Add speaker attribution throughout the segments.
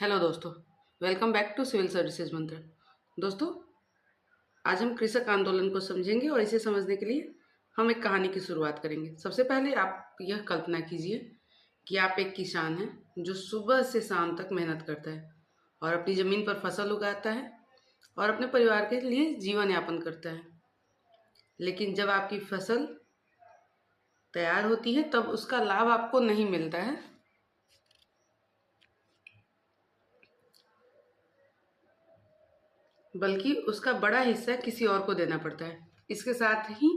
Speaker 1: Hello दोस्तों, welcome back to civil services Mantra. दोस्तों, आज हम कृषक आंदोलन को समझेंगे और इसे समझने के लिए हम एक कहानी की शुरुआत करेंगे। सबसे पहले आप यह कल्पना कीजिए कि आप एक किसान हैं जो सुबह से शाम तक मेहनत करता है और अपनी ज़मीन पर फसल उगाता है और अपने परिवार के लिए जीवन यापन करता है। लेकिन जब आपकी फसल तैयार होती है तब उसका लाभ आपको नहीं मिलता है, बल्कि उसका बड़ा हिस्सा किसी और को देना पड़ता है। इसके साथ ही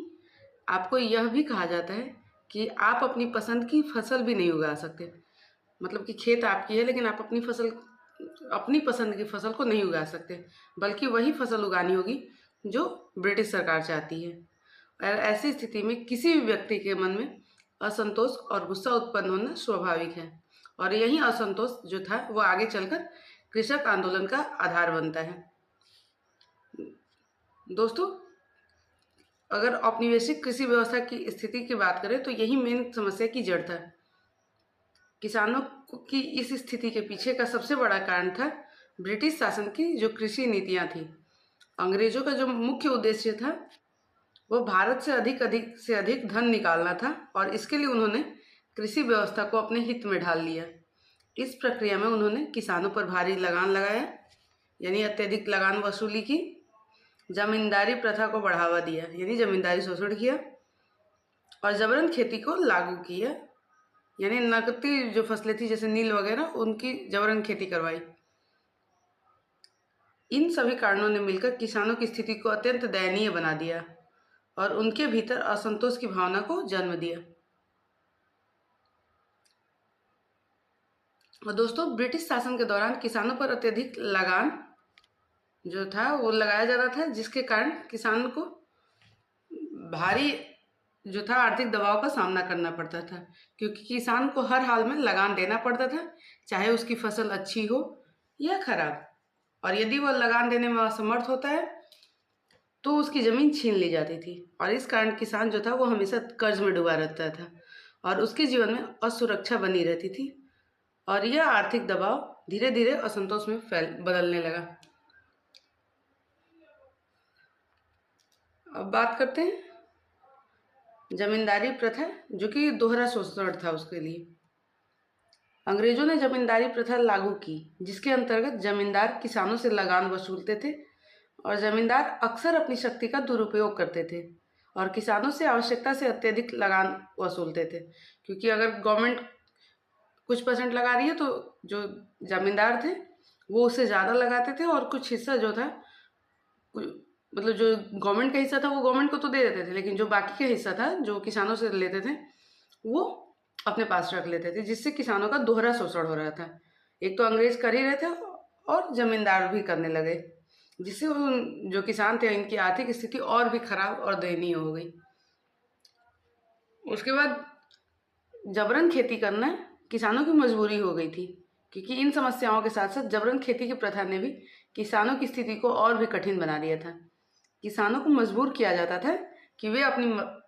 Speaker 1: आपको यह भी कहा जाता है कि आप अपनी पसंद की फसल भी नहीं उगा सकते। मतलब कि खेत आपकी है लेकिन आप अपनी पसंद की फसल को नहीं उगा सकते, बल्कि वही फसल उगानी होगी जो ब्रिटिश सरकार चाहती है। और ऐसी स्थिति में किसी भी व्यक्ति के मन में असंतोष और गुस्सा उत्पन्न होना स्वाभाविक है, और यही असंतोष जो था वो आगे चलकर कृषक आंदोलन का आधार बनता है। दोस्तों, अगर औपनिवेशिक कृषि व्यवस्था की स्थिति की बात करें तो यही मेन समस्या की जड़ था। किसानों की इस स्थिति के पीछे का सबसे बड़ा कारण था ब्रिटिश शासन की जो कृषि नीतियां थी। अंग्रेजों का जो मुख्य उद्देश्य था वो भारत से अधिक धन निकालना था, और इसके लिए उन्होंने कृषि व्यवस्था को अपने हित में ढाल लिया। इस प्रक्रिया में उन्होंने किसानों पर भारी लगान लगाया, यानी अत्यधिक लगान वसूली की, जमींदारी प्रथा को बढ़ावा दिया, यानी जमींदारी शोषण किया, और जबरन खेती को लागू किया, यानी नकदी जो फसलें थी जैसे नील वगैरह उनकी जबरन खेती करवाई। इन सभी कारणों ने मिलकर किसानों की स्थिति को अत्यंत दयनीय बना दिया और उनके भीतर असंतोष की भावना को जन्म दिया। और दोस्तों, ब्रिटिश शासन के दौरान किसानों पर अत्यधिक लगान जो था वो लगाया जाता था, जिसके कारण किसान को भारी जो था आर्थिक दबाव का सामना करना पड़ता था, क्योंकि किसान को हर हाल में लगान देना पड़ता था, चाहे उसकी फसल अच्छी हो या खराब। और यदि वह लगान देने में असमर्थ होता है तो उसकी ज़मीन छीन ली जाती थी, और इस कारण किसान जो था वो हमेशा कर्ज में डूबा रहता था और उसके जीवन में असुरक्षा बनी रहती थी, और यह आर्थिक दबाव धीरे धीरे असंतोष में बदलने लगा। अब बात करते हैं जमींदारी प्रथा, जो कि दोहरा शोषण था। उसके लिए अंग्रेजों ने जमींदारी प्रथा लागू की, जिसके अंतर्गत जमींदार किसानों से लगान वसूलते थे, और जमींदार अक्सर अपनी शक्ति का दुरुपयोग करते थे और किसानों से आवश्यकता से अत्यधिक लगान वसूलते थे। क्योंकि अगर गवर्नमेंट कुछ परसेंट लगा रही है तो जो जमींदार थे वो उससे ज़्यादा लगाते थे, और कुछ हिस्सा जो था मतलब जो गवर्नमेंट का हिस्सा था वो गवर्नमेंट को तो दे देते थे, लेकिन जो बाकी का हिस्सा था जो किसानों से लेते थे वो अपने पास रख लेते थे, जिससे किसानों का दोहरा शोषण हो रहा था। एक तो अंग्रेज कर ही रहे थे और जमींदार भी करने लगे, जिससे उन जो किसान थे इनकी आर्थिक स्थिति और भी खराब और दयनीय हो गई। उसके बाद जबरन खेती करना किसानों की मजबूरी हो गई थी, क्योंकि इन समस्याओं के साथ साथ जबरन खेती की प्रथा ने भी किसानों की स्थिति को और भी कठिन बना दिया था। किसानों को मजबूर किया जाता था कि वे अपनी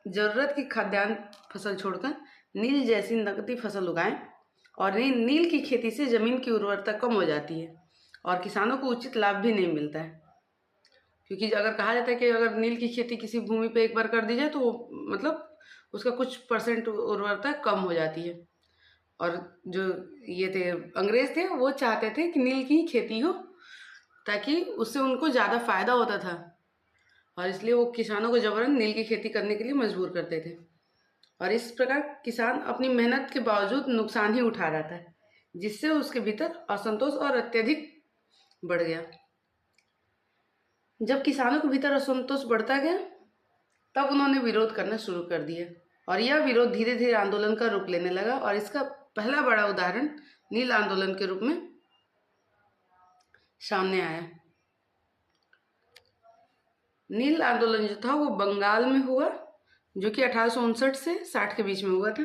Speaker 1: ज़रूरत की खाद्यान्न फसल छोड़कर नील जैसी नकदी फसल उगाएं, और नील की खेती से ज़मीन की उर्वरता कम हो जाती है और किसानों को उचित लाभ भी नहीं मिलता है। क्योंकि अगर कहा जाता है कि अगर नील की खेती किसी भूमि पे एक बार कर दी जाए तो मतलब उसका कुछ परसेंट उर्वरता कम हो जाती है, और जो ये थे अंग्रेज थे वो चाहते थे कि नील की खेती हो, ताकि उससे उनको ज़्यादा फायदा होता था, और इसलिए वो किसानों को जबरन नील की खेती करने के लिए मजबूर करते थे। और इस प्रकार किसान अपनी मेहनत के बावजूद नुकसान ही उठा रहा था, जिससे उसके भीतर असंतोष और अत्यधिक बढ़ गया। जब किसानों के भीतर असंतोष बढ़ता गया तब उन्होंने विरोध करना शुरू कर दिया, और यह विरोध धीरे धीरे आंदोलन का रूप लेने लगा, और इसका पहला बड़ा उदाहरण नील आंदोलन के रूप में सामने आया। नील आंदोलन जो था वो बंगाल में हुआ, जो कि 1859 से 60 के बीच में हुआ था,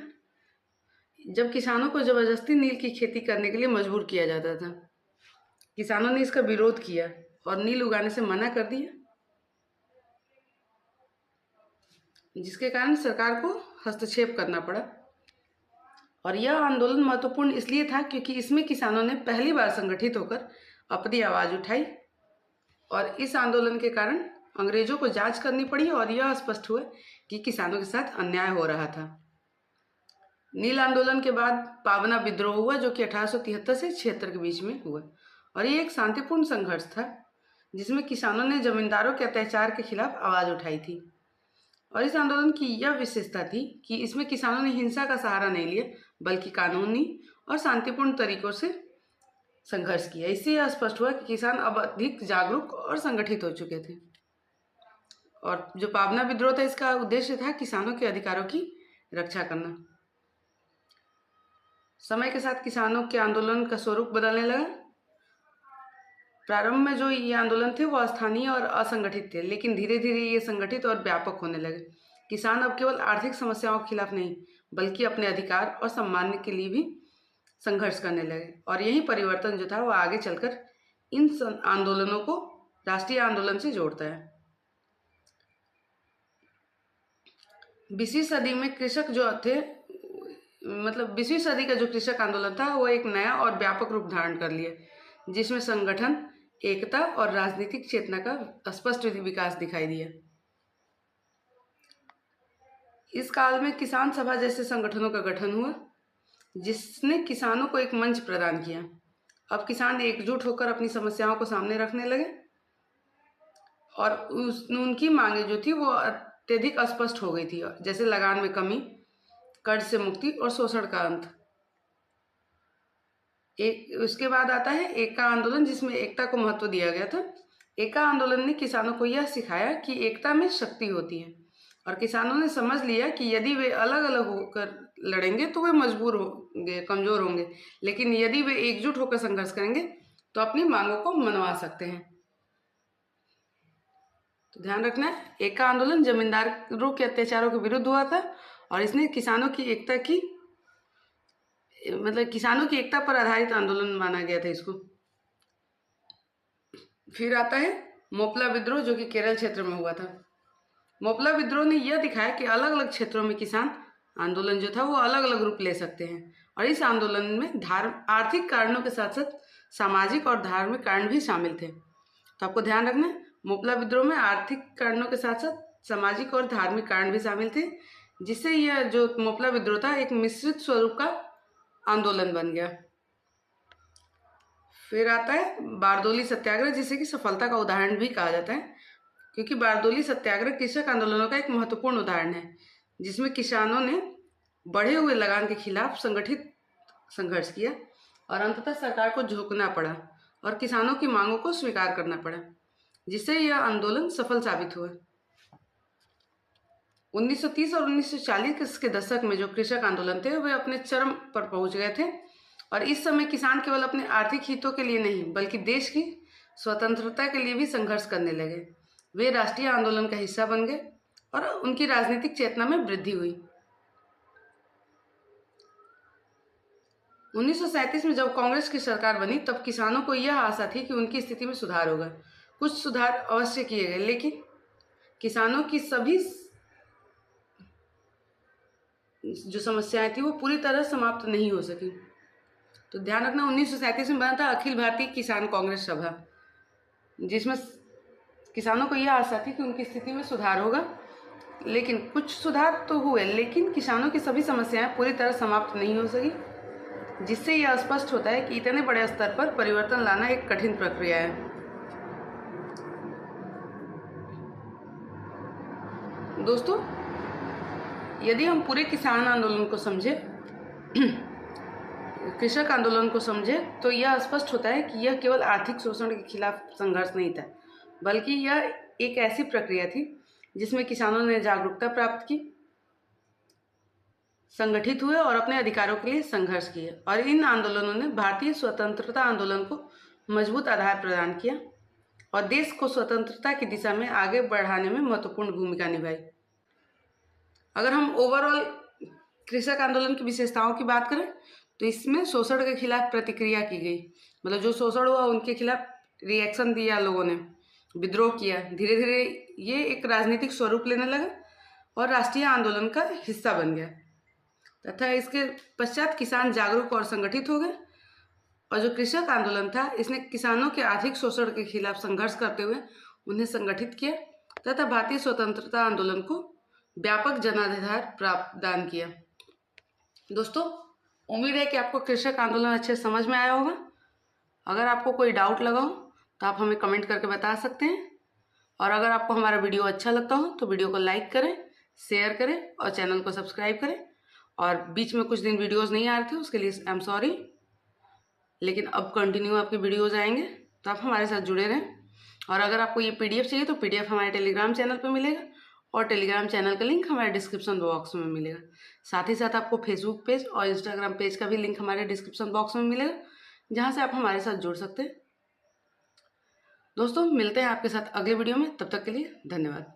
Speaker 1: जब किसानों को जबरदस्ती नील की खेती करने के लिए मजबूर किया जाता था। किसानों ने इसका विरोध किया और नील उगाने से मना कर दिया, जिसके कारण सरकार को हस्तक्षेप करना पड़ा, और यह आंदोलन महत्वपूर्ण इसलिए था क्योंकि इसमें किसानों ने पहली बार संगठित होकर अपनी आवाज़ उठाई और इस आंदोलन के कारण अंग्रेजों को जांच करनी पड़ी और यह स्पष्ट हुआ कि किसानों के साथ अन्याय हो रहा था। नील आंदोलन के बाद पावना विद्रोह हुआ जो कि 1873 से 76 के बीच में हुआ और ये एक शांतिपूर्ण संघर्ष था जिसमें किसानों ने जमींदारों के अत्याचार के खिलाफ आवाज़ उठाई थी। और इस आंदोलन की यह विशेषता थी कि इसमें किसानों ने हिंसा का सहारा नहीं लिया बल्कि कानूनी और शांतिपूर्ण तरीकों से संघर्ष किया। इससे यह स्पष्ट हुआ कि किसान अब अधिक जागरूक और संगठित हो चुके थे। और जो पावना विद्रोह था इसका उद्देश्य था किसानों के अधिकारों की रक्षा करना। समय के साथ किसानों के आंदोलन का स्वरूप बदलने लगा। प्रारंभ में जो ये आंदोलन थे वो स्थानीय और असंगठित थे, लेकिन धीरे धीरे ये संगठित और व्यापक होने लगे। किसान अब केवल आर्थिक समस्याओं के खिलाफ नहीं बल्कि अपने अधिकार और सम्मान के लिए भी संघर्ष करने लगे और यही परिवर्तन जो था वो आगे चलकर इन आंदोलनों को राष्ट्रीय आंदोलन से जोड़ता है। 20वीं सदी में कृषक जो थे 20वीं सदी का जो कृषक आंदोलन था वो एक नया और व्यापक रूप धारण कर लिया जिसमें संगठन, एकता और राजनीतिक चेतना का स्पष्ट विकास दिखाई दिया। इस काल में किसान सभा जैसे संगठनों का गठन हुआ जिसने किसानों को एक मंच प्रदान किया। अब किसान एकजुट होकर अपनी समस्याओं को सामने रखने लगे और उनकी मांगे जो थी वो अत्यधिक अस्पष्ट हो गई थी, जैसे लगान में कमी, कर्ज से मुक्ति और शोषण का अंत। उसके बाद आता है एकता आंदोलन जिसमें एकता को महत्व दिया गया था। एकता आंदोलन ने किसानों को यह सिखाया कि एकता में शक्ति होती है और किसानों ने समझ लिया कि यदि वे अलग अलग होकर लड़ेंगे तो वे मजबूर होंगे, कमजोर होंगे, लेकिन यदि वे एकजुट होकर संघर्ष करेंगे तो अपनी मांगों को मनवा सकते हैं। तो ध्यान रखना है, एकता आंदोलन जमींदारों के अत्याचारों के विरुद्ध हुआ था और इसने किसानों की एकता की किसानों की एकता पर आधारित आंदोलन माना गया था इसको। फिर आता है मोपला विद्रोह जो कि केरल क्षेत्र में हुआ था। मोपला विद्रोह ने यह दिखाया कि अलग अलग क्षेत्रों में किसान आंदोलन जो था वो अलग अलग रूप ले सकते हैं और इस आंदोलन में आर्थिक कारणों के साथ साथ सामाजिक और धार्मिक कारण भी शामिल थे। तो आपको ध्यान रखना है, मोपला विद्रोह में आर्थिक कारणों के साथ साथ सामाजिक और धार्मिक कारण भी शामिल थे जिससे यह जो मोपला विद्रोह था एक मिश्रित स्वरूप का आंदोलन बन गया। फिर आता है बारदोली सत्याग्रह जिसे कि सफलता का उदाहरण भी कहा जाता है क्योंकि बारदोली सत्याग्रह कृषक आंदोलनों का एक महत्वपूर्ण उदाहरण है जिसमें किसानों ने बढ़े हुए लगान के खिलाफ संगठित संघर्ष किया और अंततः सरकार को झुकना पड़ा और किसानों की मांगों को स्वीकार करना पड़ा जिससे यह आंदोलन सफल साबित हुआ। 1930 और 1940 के दशक में जो कृषक आंदोलन थे वे अपने चरम पर पहुंच गए थे और इस समय किसान केवल अपने आर्थिक हितों के लिए नहीं बल्कि देश की स्वतंत्रता के लिए भी संघर्ष करने लगे। वे राष्ट्रीय आंदोलन का हिस्सा बन गए और उनकी राजनीतिक चेतना में वृद्धि हुई। 1937 में जब कांग्रेस की सरकार बनी तब किसानों को यह आशा थी कि उनकी स्थिति में सुधार होगा। कुछ सुधार अवश्य किए गए लेकिन किसानों की सभी जो समस्याएं थी वो पूरी तरह समाप्त नहीं हो सकी। तो ध्यान रखना, 1937 में बना था अखिल भारतीय किसान कांग्रेस सभा जिसमें किसानों को यह आशा थी कि उनकी स्थिति में सुधार होगा, लेकिन कुछ सुधार तो हुए लेकिन किसानों की सभी समस्याएं पूरी तरह समाप्त नहीं हो सकी, जिससे यह स्पष्ट होता है कि इतने बड़े स्तर पर परिवर्तन लाना एक कठिन प्रक्रिया है। दोस्तों, यदि हम पूरे किसान आंदोलन को समझे कृषक आंदोलन को समझे तो यह स्पष्ट होता है कि यह केवल आर्थिक शोषण के खिलाफ संघर्ष नहीं था बल्कि यह एक ऐसी प्रक्रिया थी जिसमें किसानों ने जागरूकता प्राप्त की, संगठित हुए और अपने अधिकारों के लिए संघर्ष किए और इन आंदोलनों ने भारतीय स्वतंत्रता आंदोलन को मजबूत आधार प्रदान किया और देश को स्वतंत्रता की दिशा में आगे बढ़ाने में महत्वपूर्ण भूमिका निभाई। अगर हम ओवरऑल कृषक आंदोलन की विशेषताओं की बात करें तो इसमें शोषण के खिलाफ प्रतिक्रिया की गई, जो शोषण हुआ उनके खिलाफ रिएक्शन दिया, लोगों ने विद्रोह किया। धीरे धीरे ये एक राजनीतिक स्वरूप लेने लगा और राष्ट्रीय आंदोलन का हिस्सा बन गया तथा इसके पश्चात किसान जागरूक और संगठित हो गए और जो कृषक आंदोलन था इसने किसानों के आर्थिक शोषण के खिलाफ संघर्ष करते हुए उन्हें संगठित किया तथा भारतीय स्वतंत्रता आंदोलन को व्यापक जनाधार प्रदान किया। दोस्तों, उम्मीद है कि आपको कृषक आंदोलन अच्छे समझ में आया होगा। अगर आपको कोई डाउट लगा हो तो आप हमें कमेंट करके बता सकते हैं और अगर आपको हमारा वीडियो अच्छा लगता हो तो वीडियो को लाइक करें, शेयर करें और चैनल को सब्सक्राइब करें। और बीच में कुछ दिन वीडियोस नहीं आ रहे थे उसके लिए आई एम सॉरी, लेकिन अब कंटिन्यू आपके वीडियोस आएंगे तो आप हमारे साथ जुड़े रहें। और अगर आपको ये PDF चाहिए तो PDF हमारे टेलीग्राम चैनल पर मिलेगा और टेलीग्राम चैनल का लिंक हमारे डिस्क्रिप्शन बॉक्स में मिलेगा। साथ ही साथ आपको फेसबुक पेज और इंस्टाग्राम पेज का भी लिंक हमारे डिस्क्रिप्शन बॉक्स में मिलेगा, जहाँ से आप हमारे साथ जुड़ सकते हैं। दोस्तों, मिलते हैं आपके साथ अगले वीडियो में, तब तक के लिए धन्यवाद।